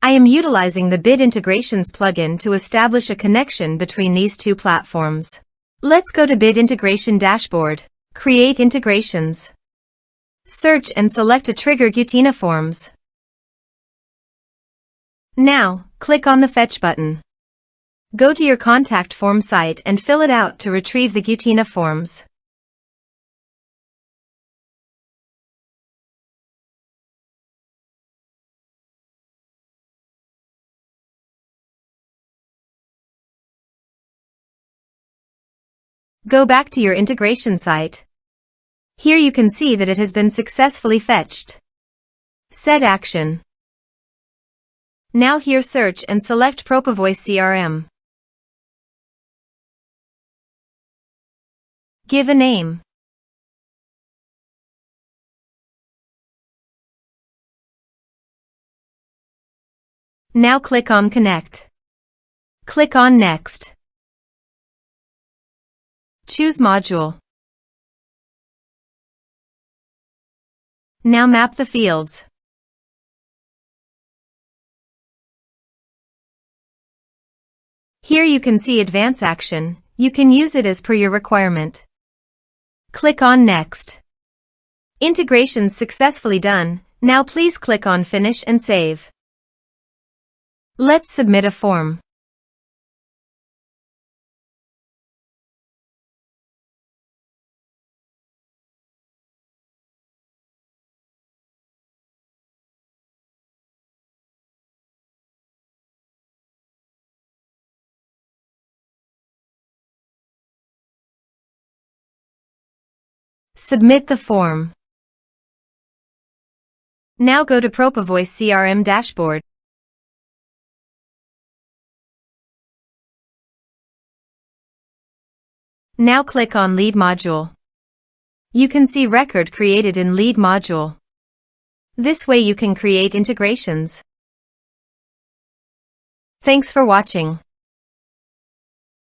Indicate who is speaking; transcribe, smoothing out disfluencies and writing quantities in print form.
Speaker 1: I am utilizing the Bit Integrations plugin to establish a connection between these two platforms. Let's go to Bit Integration Dashboard. Create integrations. Search and select a trigger Gutena Forms. Now, click on the Fetch button. Go to your contact form site and fill it out to retrieve the Gutena Forms. Go back to your integration site. Here you can see that it has been successfully fetched. Set action. Now here search and select Propovoice CRM. Give a name. Now click on Connect. Click on Next. Choose Module. Now map the fields. Here you can see Advance Action. You can use it as per your requirement. Click on Next. Integration successfully done. Now please click on Finish and Save. Let's submit a form. Submit the form. Now go to Propovoice CRM dashboard. Now click on Lead module. You can see record created in Lead module. This way you can create integrations. Thanks for watching.